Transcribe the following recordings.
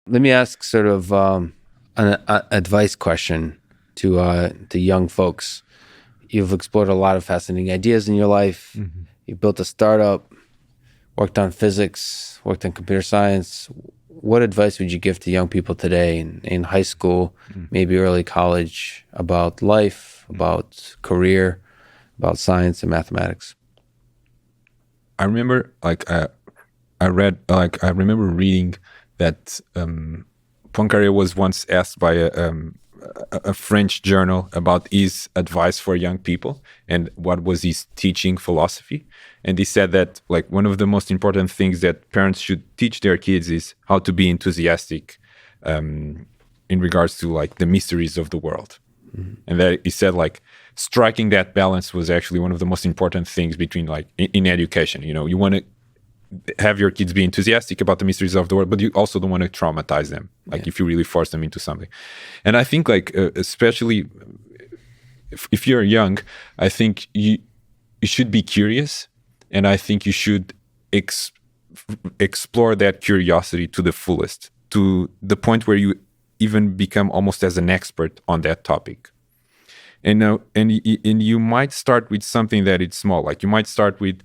Let me ask sort of an advice question to young folks. You've explored a lot of fascinating ideas in your life. Mm-hmm. You built a startup, worked on physics, worked on computer science. What advice would you give to young people today in high school, maybe early college, about life, about career, about science and mathematics? I remember, I remember reading that Poincaré was once asked by a French journal about his advice for young people and what was his teaching philosophy. And he said that like one of the most important things that parents should teach their kids is how to be enthusiastic in regards to like the mysteries of the world. And that he said like striking that balance was actually one of the most important things between like in education. You know, you want to have your kids be enthusiastic about the mysteries of the world, but you also don't want to traumatize them, like if you really force them into something. And I think like especially if you're young, I think you should be curious, and I think you should explore that curiosity to the fullest, to the point where you even become almost as an expert on that topic. And you might start with something that it's small, like you might start with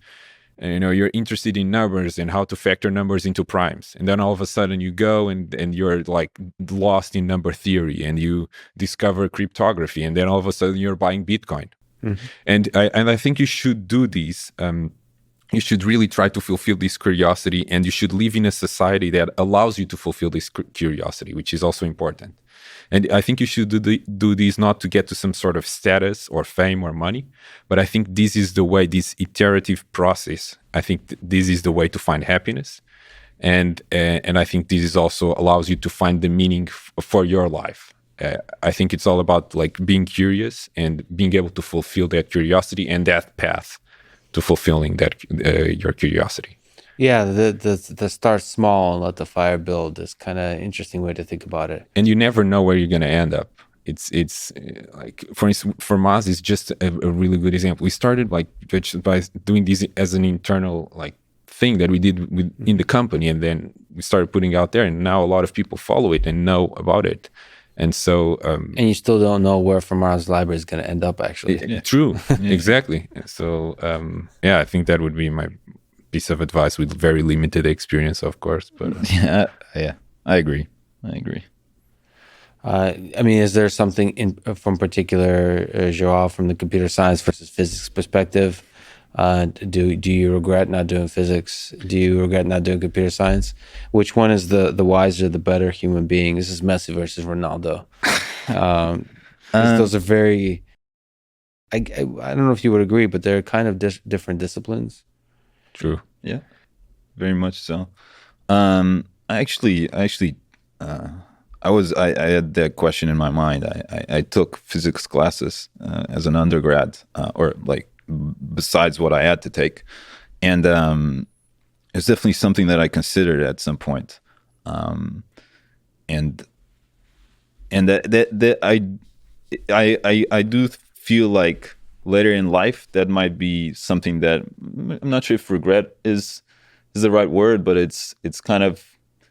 you're interested in numbers and how to factor numbers into primes, and then all of a sudden you go and you're like lost in number theory, and you discover cryptography, and then all of a sudden you're buying Bitcoin. And I think you should do these. You should really try to fulfill this curiosity, and you should live in a society that allows you to fulfill this curiosity, which is also important. And I think you should do this not to get to some sort of status or fame or money, but I think this is the way, this iterative process, I think this is the way to find happiness. And I think this is also allows you to find the meaning for your life. I think it's all about like being curious and being able to fulfill that curiosity and that path to fulfilling that your curiosity. Yeah, the start small and let the fire build is kind of interesting way to think about it. And you never know where you're going to end up. It's like for instance, for Maz, it's just a really good example. We started like by doing this as an internal like thing that we did in the company, and then we started putting out there, and now a lot of people follow it and know about it. And so and you still don't know where Fermat's library is going to end up, actually. True. Exactly. So I think that would be my piece of advice, with very limited experience, of course. But yeah, I agree. I mean, is there something from particular, Joao, from the computer science versus physics perspective? Do you regret not doing physics? Do you regret not doing computer science? Which one is the wiser, the better human being? This is Messi versus Ronaldo. Those are very. I don't know if you would agree, but they're kind of different disciplines. True. Yeah, very much so. I had that question in my mind. I took physics classes as an undergrad, or like besides what I had to take, and it's definitely something that I considered at some point, and that I do feel like later in life that might be something that I'm not sure if regret is the right word, but it's kind of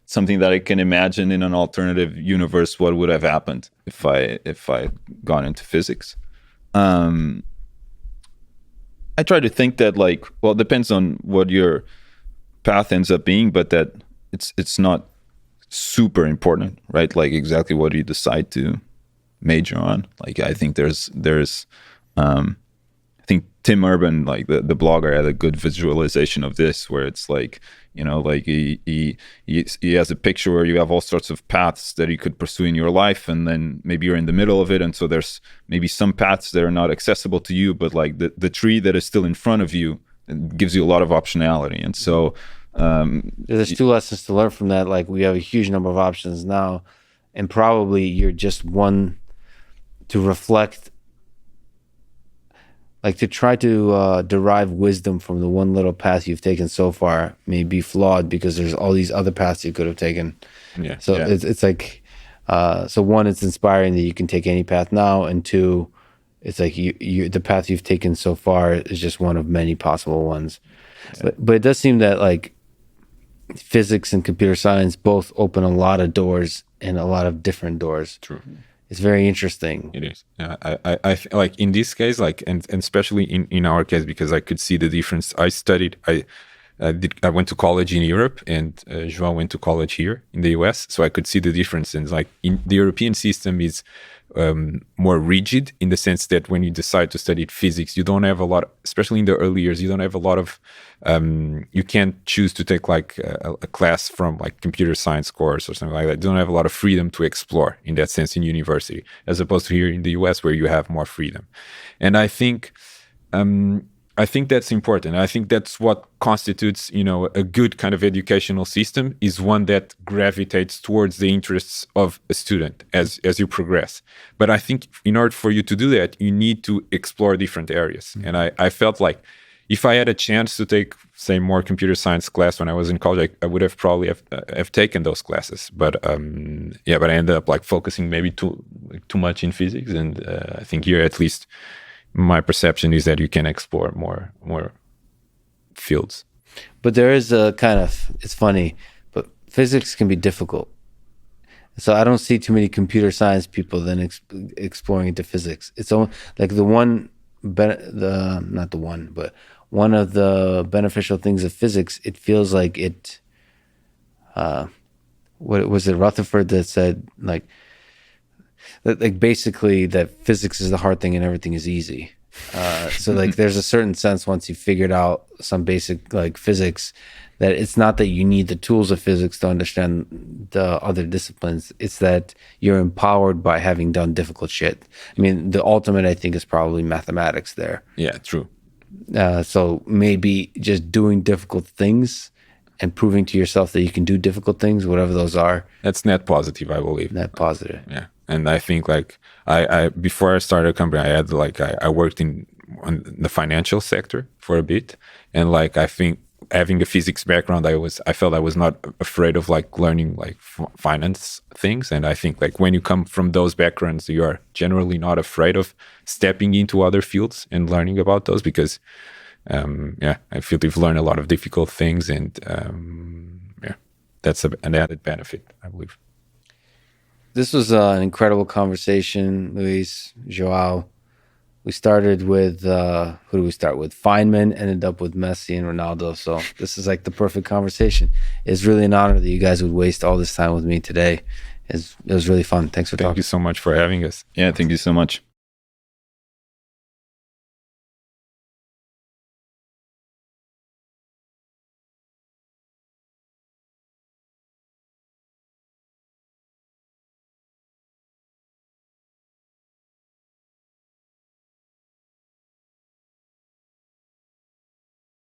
something that I can imagine in an alternative universe what would have happened if I gone into physics. I try to think that like, well, it depends on what your path ends up being, but that it's not super important, right? Like exactly what you decide to major on. Like I think there's I think Tim Urban, like the blogger, had a good visualization of this, where it's like, like he has a picture where you have all sorts of paths that you could pursue in your life, and then maybe you're in the middle of it, and so there's maybe some paths that are not accessible to you, but like the tree that is still in front of you gives you a lot of optionality. And so there's two lessons to learn from that. Like we have a huge number of options now, and probably you're just one to reflect. Like to try to derive wisdom from the one little path you've taken so far may be flawed, because there's all these other paths you could have taken. Yeah. So it's like, so one, it's inspiring that you can take any path now, and two, it's like you the path you've taken so far is just one of many possible ones. Yeah. But it does seem that like physics and computer science both open a lot of doors and a lot of different doors. True. It's very interesting. It is. Yeah, like in this case, like, and especially in our case, because I could see the difference. I went to college in Europe, and Joao went to college here in the US, so I could see the difference. And like in the European system is more rigid in the sense that when you decide to study physics, you don't have a lot, especially in the early years, you don't have a lot of, you can't choose to take like a class from like computer science course or something like that. You don't have a lot of freedom to explore in that sense in university, as opposed to here in the US where you have more freedom. And I think that's important. I think that's what constitutes, a good kind of educational system, is one that gravitates towards the interests of a student as you progress. But I think in order for you to do that, you need to explore different areas. And I felt like if I had a chance to take, say, more computer science class when I was in college, I would have probably have taken those classes. But but I ended up like focusing maybe too much in physics. And I think here, at least, my perception is that you can explore more fields. But there is a kind of, it's funny, but physics can be difficult. So I don't see too many computer science people then exploring into physics. It's only like one of the beneficial things of physics. It feels like it. What was it, Rutherford, that said like basically that physics is the hard thing and everything is easy. So like there's a certain sense, once you figured out some basic like physics, that it's not that you need the tools of physics to understand the other disciplines. It's that you're empowered by having done difficult shit. I mean, the ultimate, I think, is probably mathematics there. Yeah, true. So maybe just doing difficult things and proving to yourself that you can do difficult things, whatever those are. That's net positive, I believe. Net positive. Yeah. And I think like I before I started a company, I had like I worked in the financial sector for a bit, and like I think having a physics background, I felt I was not afraid of like learning like finance things. And I think like when you come from those backgrounds, you are generally not afraid of stepping into other fields and learning about those, because I feel you've learned a lot of difficult things, and that's an added benefit, I believe. This was an incredible conversation, Luís, Joao. We started with, who do we start with? Feynman, ended up with Messi and Ronaldo. So this is like the perfect conversation. It's really an honor that you guys would waste all this time with me today. It was really fun. Thanks for talking. Thank you so much for having us. Yeah, thank you so much.